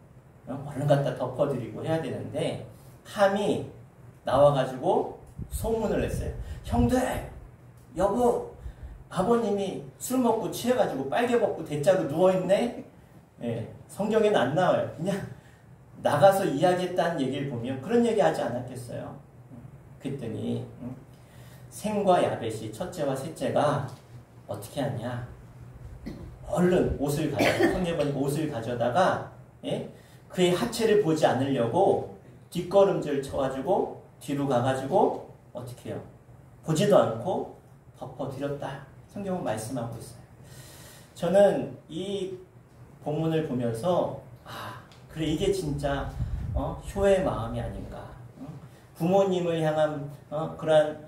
얼른 갖다 덮어드리고 해야 되는데 함이 나와가지고 소문을 냈어요. 형들! 여보! 아버님이 술 먹고 취해가지고 빨개 벗고 대자로 누워있네? 예, 성경에는 안 나와요. 그냥 나가서 이야기했다는 얘기를 보면 그런 얘기 하지 않았겠어요? 그랬더니 셈과 야벳이 첫째와 셋째가 어떻게 하냐? 얼른 옷을 성경에 보니까 옷을 가져다가 예? 그의 하체를 보지 않으려고 뒷걸음질 쳐가지고 뒤로 가가지고 어떻게 해요? 보지도 않고 덮어드렸다. 성경은 말씀하고 있어요. 저는 이 본문을 보면서 그래 이게 진짜 효의 마음이 아닌가. 부모님을 향한 그러한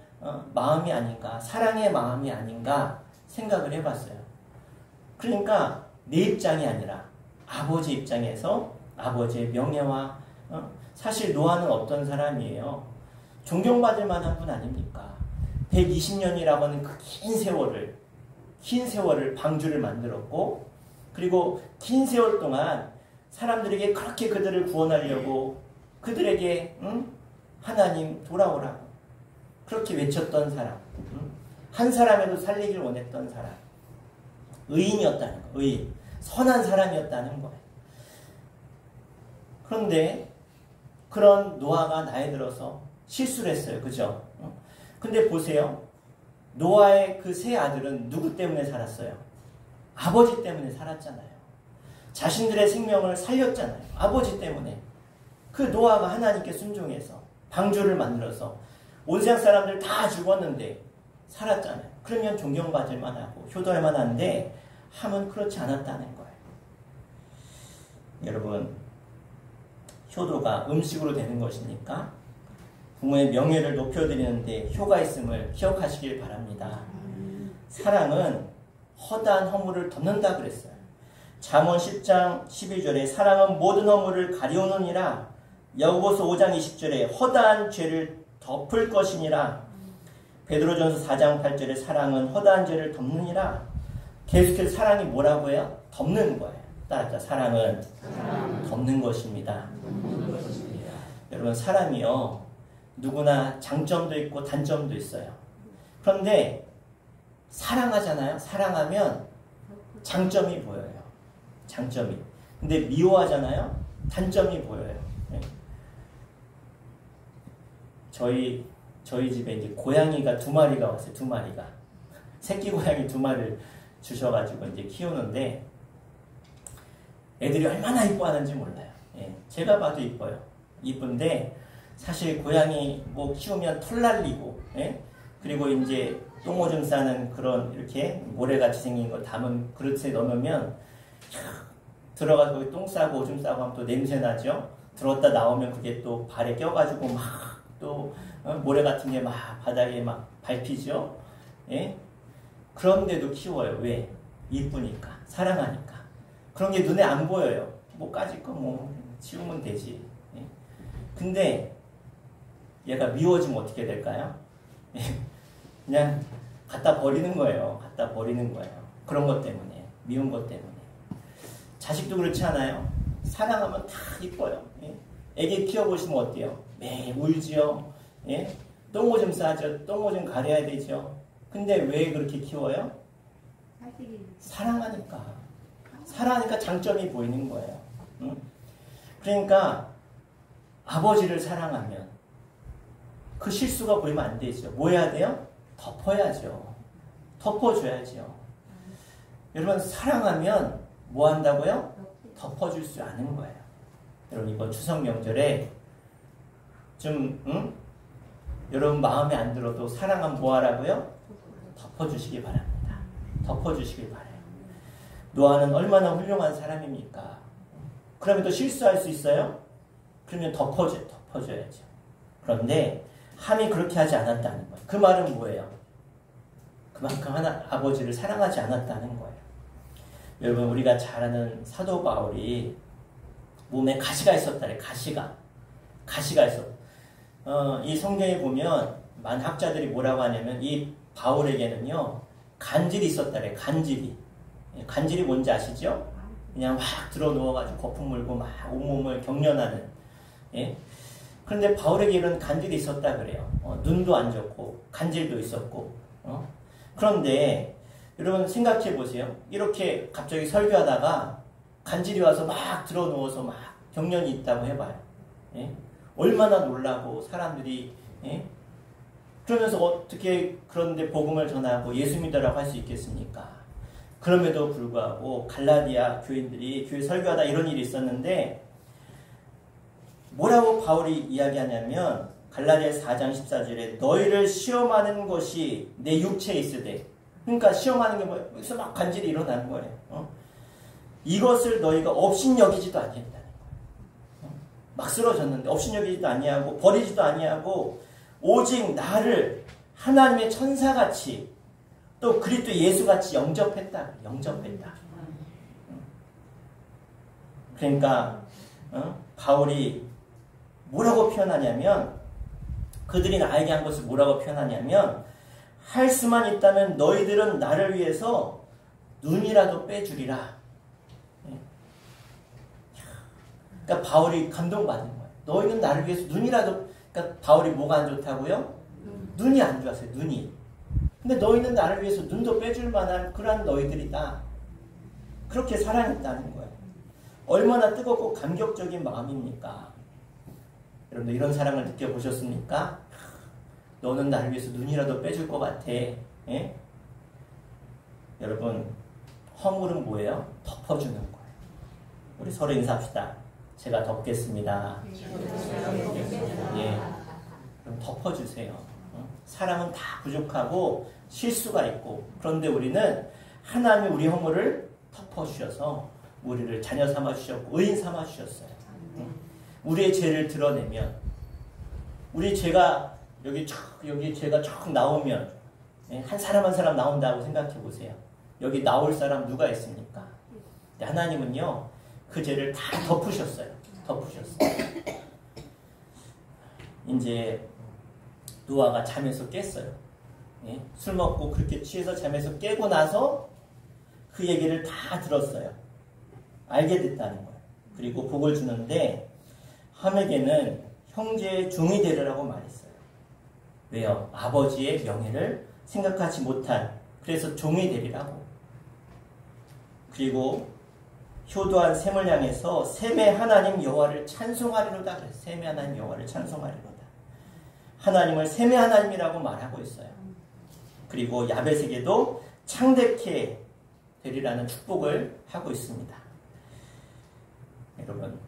마음이 아닌가. 사랑의 마음이 아닌가 생각을 해봤어요. 그러니까 내 입장이 아니라 아버지 입장에서 아버지의 명예와 사실 노아는 어떤 사람이에요? 존경받을 만한 분 아닙니까? 120년이라고 하는 그 긴 세월을 방주를 만들었고 그리고 긴 세월 동안 사람들에게 그렇게 그들을 구원하려고 그들에게 하나님 돌아오라고 그렇게 외쳤던 사람, 한 사람에도 살리길 원했던 사람, 의인이었다는 거예요. 의인, 선한 사람이었다는 거예요. 그런데 그런 노아가 나이 들어서 실수를 했어요. 그죠? 근데 보세요. 노아의 그 세 아들은 누구 때문에 살았어요? 아버지 때문에 살았잖아요. 자신들의 생명을 살렸잖아요. 아버지 때문에. 그 노아가 하나님께 순종해서 방주를 만들어서 온 세상 사람들 다 죽었는데 살았잖아요. 그러면 존경받을 만하고 효도할 만한데 함은 그렇지 않았다는 거예요. 여러분, 효도가 음식으로 되는 것입니까? 부모의 명예를 높여드리는데 효가 있음을 기억하시길 바랍니다. 사랑은 허다한 허물을 덮는다 그랬어요. 잠언 10장 12절에 사랑은 모든 허물을 가려우느니라. 야고보서 5장 20절에 허다한 죄를 덮을 것이니라. 베드로전서 4장 8절에 사랑은 허다한 죄를 덮느니라. 계속해서 사랑이 뭐라고 해요? 덮는 거예요. 따라서 사랑은 덮는 것입니다. 여러분, 사람이요, 누구나 장점도 있고 단점도 있어요. 그런데 사랑하잖아요. 사랑하면 장점이 보여요. 장점이. 근데 미워하잖아요. 단점이 보여요. 네. 저희 집에 이제 고양이가 2마리가 왔어요. 2마리가. 새끼 고양이 2마리를 주셔가지고 이제 키우는데 애들이 얼마나 이뻐하는지 몰라요. 예. 제가 봐도 이뻐요. 이쁜데 사실 고양이 뭐 키우면 털 날리고, 예? 그리고 이제 똥오줌 싸는 그런 이렇게 모래같이 생긴 거 담은 그릇에 넣으면 들어가서 거기 똥 싸고 오줌 싸고 하면 또 냄새 나죠. 들었다 나오면 그게 또 발에 껴가지고 막 또 모래 같은 게 막 바닥에 막 밟히죠. 예? 그런데도 키워요. 왜? 이쁘니까, 사랑하니까. 그런 게 눈에 안 보여요. 뭐 까짓 거 뭐 치우면 되지. 예? 근데 얘가 미워지면 어떻게 될까요? 그냥 갖다 버리는 거예요. 갖다 버리는 거예요. 그런 것 때문에. 미운 것 때문에. 자식도 그렇지 않아요? 사랑하면 다 이뻐요. 예? 애기 키워보시면 어때요? 매일 울지요. 예? 똥오줌 싸죠. 똥오줌 가려야 되죠. 근데 왜 그렇게 키워요? 사랑하니까. 사랑하니까 장점이 보이는 거예요. 응? 그러니까 아버지를 사랑하면 그 실수가 보이면 안 되죠. 뭐 해야 돼요? 덮어야죠. 덮어줘야죠. 여러분, 사랑하면 뭐 한다고요? 덮어줄 수 아는 거예요. 여러분, 이번 추석 명절에 좀 여러분 마음에 안 들어도 사랑하면 뭐 하라고요? 덮어주시기 바랍니다. 덮어주시기 바라요. 노아는 얼마나 훌륭한 사람입니까? 그러면 또 실수할 수 있어요? 그러면 덮어줘야죠. 그런데 함이 그렇게 하지 않았다는 거예요. 그 말은 뭐예요? 그만큼 아버지를 사랑하지 않았다는 거예요. 여러분, 우리가 잘 아는 사도 바울이 몸에 가시가 있었다래. 가시가 있었다. 이 성경에 보면 많은 학자들이 뭐라고 하냐면 이 바울에게는요 간질이 있었다래. 간질이 뭔지 아시죠? 그냥 막 들어 누워가지고 거품 물고 막 온몸을 경련하는. 예? 그런데 바울에게 이런 간질이 있었다 그래요. 눈도 안 좋고 간질도 있었고. 그런데 여러분 생각해 보세요. 이렇게 갑자기 설교하다가 간질이 와서 막 들어 누워서 막 경련이 있다고 해봐요. 예? 얼마나 놀라고 사람들이. 예? 그러면서 어떻게 그런데 복음을 전하고 예수 믿으라고 할 수 있겠습니까? 그럼에도 불구하고 갈라디아 교인들이 교회 설교하다 이런 일이 있었는데 뭐라고 바울이 이야기하냐면 갈라디아 4장 14절에 너희를 시험하는 것이 내 육체에 있으되, 그러니까 시험하는 게 뭐예요? 여기서 막 간질이 일어나는 거예요. 이것을 너희가 업신여기지도 아니했다는 거예요. 막 쓰러졌는데 업신여기지도 아니하고 버리지도 아니하고 오직 나를 하나님의 천사같이 또 그리스도 예수같이 영접했다. 그러니까 바울이 뭐라고 표현하냐면, 그들이 나에게 한 것을 뭐라고 표현하냐면, 할 수만 있다면 너희들은 나를 위해서 눈이라도 빼주리라. 그러니까 바울이 감동받은 거예요. 너희는 나를 위해서 눈이라도, 그러니까 바울이 뭐가 안 좋다고요? 눈이 안 좋았어요. 눈이. 근데 너희는 나를 위해서 눈도 빼줄 만한 그러한 너희들이다. 그렇게 사랑했다는 거예요. 얼마나 뜨겁고 감격적인 마음입니까? 여러분들 이런 사랑을 느껴보셨습니까? 너는 나를 위해서 눈이라도 빼줄 것 같아. 예? 여러분, 허물은 뭐예요? 덮어주는 거예요. 우리 서로 인사합시다. 제가 덮겠습니다. 예. 그럼 덮어주세요. 사랑은 다 부족하고 실수가 있고, 그런데 우리는 하나님이 우리 허물을 덮어주셔서 우리를 자녀 삼아주셨고 의인 삼아주셨어요. 우리의 죄를 드러내면, 우리 죄가 여기 죄가 쭉 나오면, 한 사람 한 사람 나온다고 생각해 보세요. 여기 나올 사람 누가 있습니까? 하나님은요, 그 죄를 다 덮으셨어요. 이제 노아가 잠에서 깼어요. 예? 술 먹고 그렇게 취해서 잠에서 깨고 나서 그 얘기를 다 들었어요. 알게 됐다는 거예요. 그리고 복을 주는데 함에게는 형제의 종이 되리라고 말했어요. 왜요? 아버지의 명예를 생각하지 못한, 그래서 종이 되리라고. 그리고 효도한 셈을 향해서 셈의 하나님 여호와를 찬송하리로다. 그래서 셈의 하나님 여호와를 찬송하리로다. 하나님을 셈의 하나님이라고 말하고 있어요. 그리고 야벳에게도 창대케 되리라는 축복을 하고 있습니다. 여러분,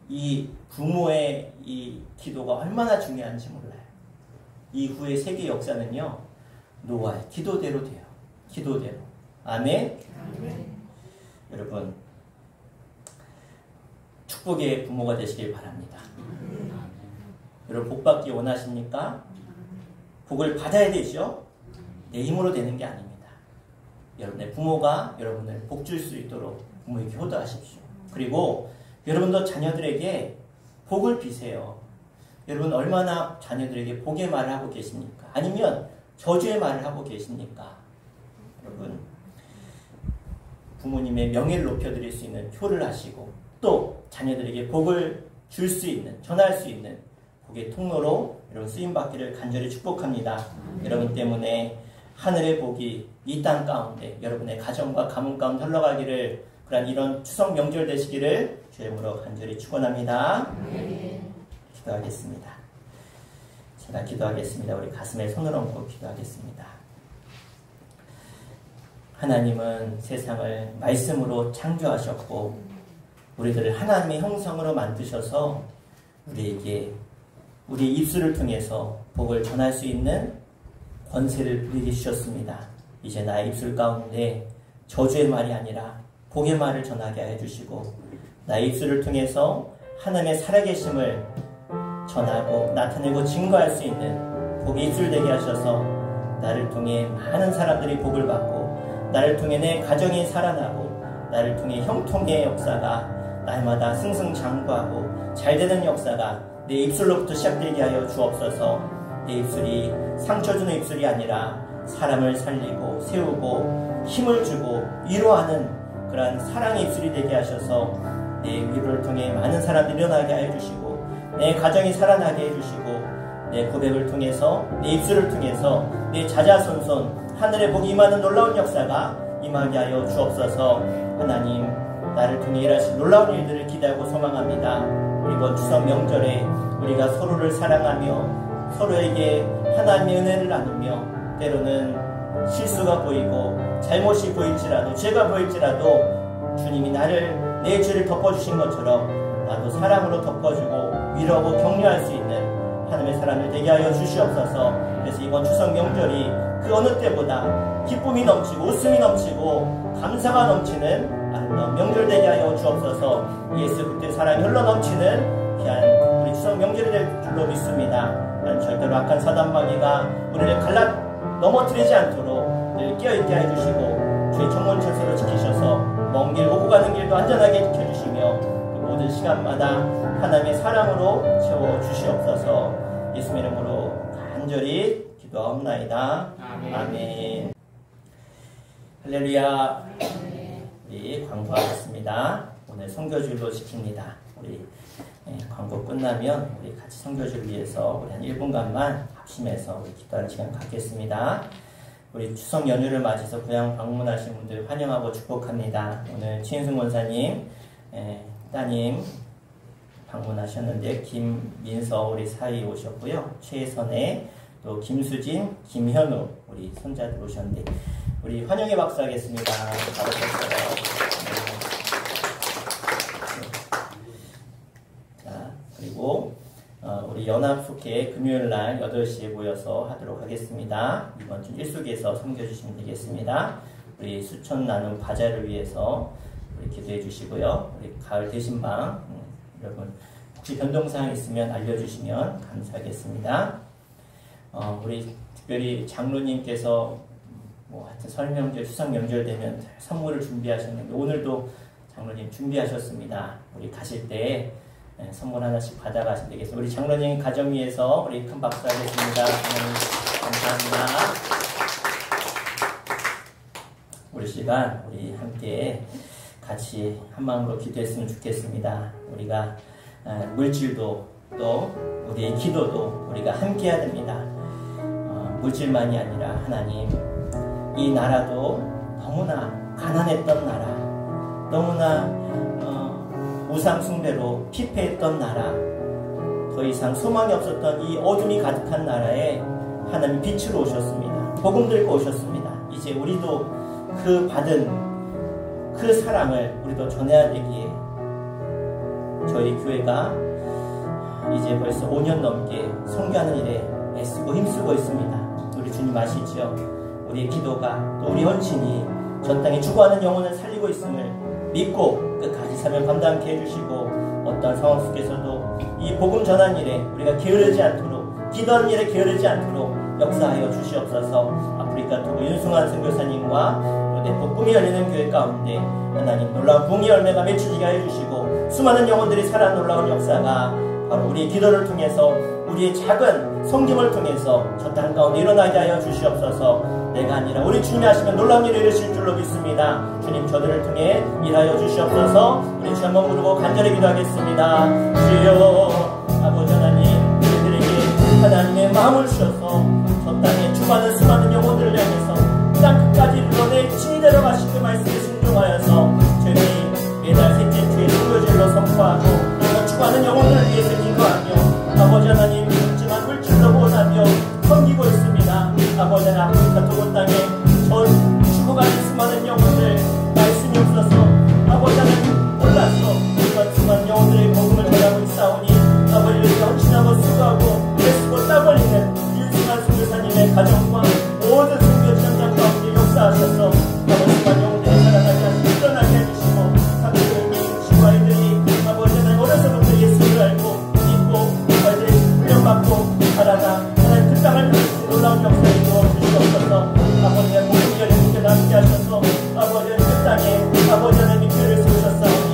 이 부모의 이 기도가 얼마나 중요한지 몰라요. 이후의 세계 역사는요, 노아의 기도대로 돼요. 기도대로. 아멘. 여러분, 축복의 부모가 되시길 바랍니다. 여러분, 복 받기 원하십니까? 복을 받아야 되죠? 내 힘으로 되는 게 아닙니다. 여러분의 부모가 여러분을 복 줄 수 있도록 부모에게 효도하십시오. 그리고 여러분도 자녀들에게 복을 비세요. 여러분 얼마나 자녀들에게 복의 말을 하고 계십니까? 아니면 저주의 말을 하고 계십니까? 여러분, 부모님의 명예를 높여드릴 수 있는 효를 하시고, 또 자녀들에게 복을 줄 수 있는, 전할 수 있는 복의 통로로 여러분 쓰임받기를 간절히 축복합니다. 여러분 때문에 하늘의 복이 이 땅 가운데 여러분의 가정과 가문 가운데 흘러가기를, 그런 이런 추석 명절 되시기를 주의 이름으로 간절히 축원합니다. 기도하겠습니다. 제가 기도하겠습니다. 우리 가슴에 손을 얹고 기도하겠습니다. 하나님은 세상을 말씀으로 창조하셨고 우리들을 하나님의 형상으로 만드셔서 우리에게 우리의 입술을 통해서 복을 전할 수 있는 권세를 우리에게 주셨습니다. 이제 나의 입술 가운데 저주의 말이 아니라 복의 말을 전하게 해주시고, 나의 입술을 통해서 하나님의 살아계심을 전하고 나타내고 증거할 수 있는 복의 입술 되게 하셔서 나를 통해 많은 사람들이 복을 받고, 나를 통해 내 가정이 살아나고, 나를 통해 형통의 역사가 날마다 승승장구하고 잘되는 역사가 내 입술로부터 시작되게 하여 주옵소서. 내 입술이 상처 주는 입술이 아니라 사람을 살리고 세우고 힘을 주고 위로하는 그러한 사랑의 입술이 되게 하셔서 내 위로를 통해 많은 사람들이 일어나게 해주시고, 내 가정이 살아나게 해주시고, 내 고백을 통해서, 내 입술을 통해서 내 자자손손 하늘의 복이 임하는 놀라운 역사가 임하게 하여 주옵소서. 하나님, 나를 통해 일하실 놀라운 일들을 기대하고 소망합니다. 이번 추석 명절에 우리가 서로를 사랑하며 서로에게 하나님의 은혜를 나누며, 때로는 실수가 보이고 잘못이 보일지라도, 죄가 보일지라도 주님이 나를, 내 죄를 덮어주신 것처럼 나도 사랑으로 덮어주고 위로하고 격려할 수 있는 하나님의 사람을 되게 하여 주시옵소서. 그래서 이번 추석 명절이 그 어느 때보다 기쁨이 넘치고 웃음이 넘치고 감사가 넘치는 아름다운 명절 되게 하여 주옵소서. 예수 그리스도의 사랑이 흘러 넘치는 귀한 우리 추석 명절이 될 줄로 믿습니다. 절대로 악한 사단마귀가 우리를 넘어뜨리지 않도록 늘 깨어있게 해주시고, 주의 정문철수로 지키셔서 먼 길 오고 가는 길도 안전하게 지켜주시며, 그 모든 시간마다 하나님의 사랑으로 채워주시옵소서. 예수 이름으로 간절히 기도하옵나이다. 아멘. 할렐루야. 우리 우리 광고하겠습니다. 오늘 선교주일로 지킵니다. 우리 광고 끝나면 우리 같이 선교주를 위해서 우리 한 1분간만 합심해서 우리 기도하는 시간 갖겠습니다. 우리 추석 연휴를 맞이해서 고향 방문하신 분들 환영하고 축복합니다. 오늘 최인승 원사님 따님 방문하셨는데 김민서 우리 사위 오셨고요. 최선혜 또 김수진, 김현우 우리 손자들 오셨는데 우리 환영의 박수 하겠습니다. 자, 그리고 우리 연합속회 금요일날 8시에 모여서 하도록 하겠습니다. 이번 주 일숙에서 섬겨주시면 되겠습니다. 우리 수천 나눔 바자를 위해서 우리 기도해 주시고요. 우리 가을 대신방 여러분 혹시 변동사항 있으면 알려주시면 감사하겠습니다. 우리 특별히 장로님께서 하여튼 설 명절, 추석 명절 되면 선물을 준비하셨는데 오늘도 장로님 준비하셨습니다. 우리 가실 때 선물 하나씩 받아가시면 되겠습니다. 우리 장로님 가정 위해서 우리 큰 박수 하겠습니다. 감사합니다. 우리 시간 우리 함께 같이 한 마음으로 기도했으면 좋겠습니다. 우리가 물질도 또 우리의 기도도 우리가 함께 해야 됩니다. 물질만이 아니라 하나님 이 나라도 너무나 가난했던 나라, 너무나 우상 숭배로 피폐했던 나라, 더 이상 소망이 없었던 이 어둠이 가득한 나라에 하나님 빛으로 오셨습니다. 복음 들고 오셨습니다. 이제 우리도 그 받은 그 사랑을 우리도 전해야 되기에 저희 교회가 이제 벌써 5년 넘게 선교하는 일에 애쓰고 힘쓰고 있습니다. 우리 주님 아시죠? 우리의 기도가 또 우리 헌신이 전 땅에 죽어가는 영혼을 살리고 있음을 믿고 끝까지 사명 감당케 해주시고 어떤 상황 속에서도 이 복음 전한 일에 우리가 게으르지 않도록 기도하는 일에 게으르지 않도록 역사하여 주시옵소서. 아프리카 토고 윤승환 선교사님과 또 대포 꿈이 열리는 교회 가운데 하나님 놀라운 붕의 열매가 맺혀지게 해주시고 수많은 영혼들이 살아 놀라운 역사가 바로 우리의 기도를 통해서 우리의 작은 섬김을 통해서 저 땅 가운데 일어나게 하여 주시옵소서. 내가 아니라 우리 주님이 하시면 놀라운 일을 이루실 줄로 믿습니다. 주님 저들을 통해 일하여 주시옵소서. 우리 주 한번 부르고 간절히 기도하겠습니다. 주여 아버지 하나님 우리들에게 하나님의 마음을 주셔서 저 땅에 주많은 수많은 영혼들을 향해서 땅 끝까지 이르러 친히 데려가시고 말씀에 순종하여서 저희들이 매달 셋째 주에 선교주일로 선포하고 주많은 영혼들을 위해서 기도하며 아버지 하나님 묻지만 물질도 보호하며 섬기고 있습니다. 아버지 하나님 아프리카 토고 땅에 전 죽어가는 수많은 영혼들 말씀이 없어서 아버지 하나님 몰라서 이런 수많은 영혼들의 복음을 전하고 있사오니 아버지를 헌신하고 수고하고 애쓰고 땀 흘리는 윤승환 선교사님의 가정과 모든 선교 현장 가운데 역사하셔서 아버지 수많은 영혼들이 살아나게 하시고 일어나게 해주시고 상대적인 친구 아이들이 아버지 하나님 어려서부터 예수를 알고 믿고 아이들이 훈련받고 살아나 하나님 그 땅을 놀라운 역사에 이루어주시옵소서. 아버지 하나님 모든 열림께 함께 하셔서 아버지 하나님 그 땅에 아버지 하나님 교회를 세우셨사오니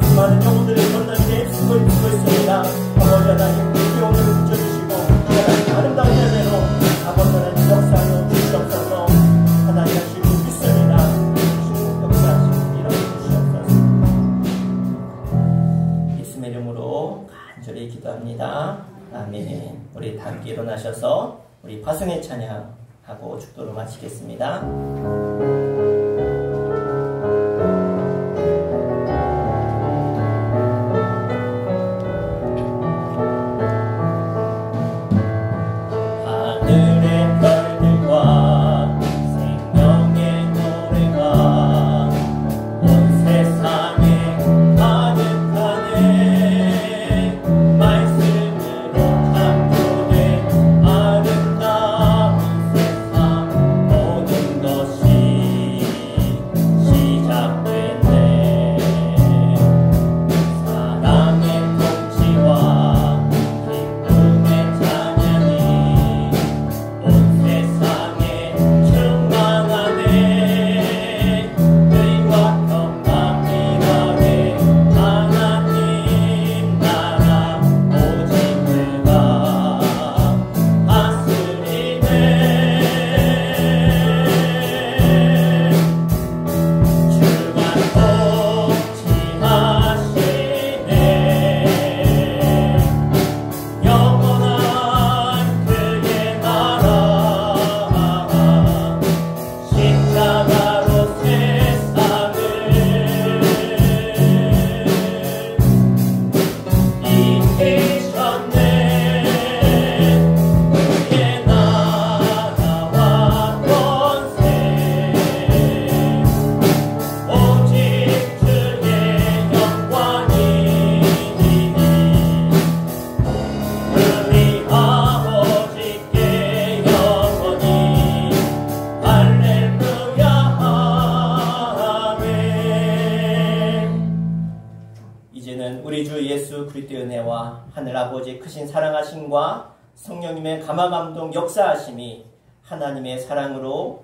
수많은 영혼들의 전단에 쓰고 있습니다. 아버지 하나님 그 영혼을 붙여주시고 하나님 아름다운 열매로 아버지 하나님 역사하여 주시옵소서. 하나님 하실 줄 믿습니다. 주님 역사하시고 일어나 주시옵소서. 예수의 이름으로 간절히 기도합니다. 아멘. 우리 다 함께 일어나셔서 우리 파송의 찬양하고 축도를 마치겠습니다. 하늘의 별들과 생명의 노래가 온 세상에 가득하네. 말씀으로 창조된 아름다운 세상 모든 것이 그리스도의 은혜와 하늘 아버지의 크신 사랑하심과 성령님의 감화감동 역사하심이 하나님의 사랑으로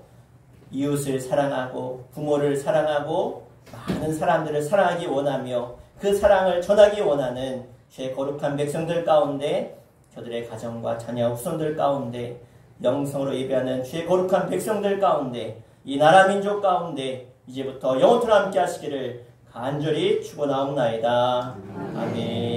이웃을 사랑하고 부모를 사랑하고 많은 사람들을 사랑하기 원하며 그 사랑을 전하기 원하는 주의 거룩한 백성들 가운데, 저들의 가정과 자녀 후손들 가운데, 영성으로 예배하는 주의 거룩한 백성들 가운데, 이 나라 민족 가운데 이제부터 영원토록 함께 하시기를 간절히 축원하옵나이다. 아멘.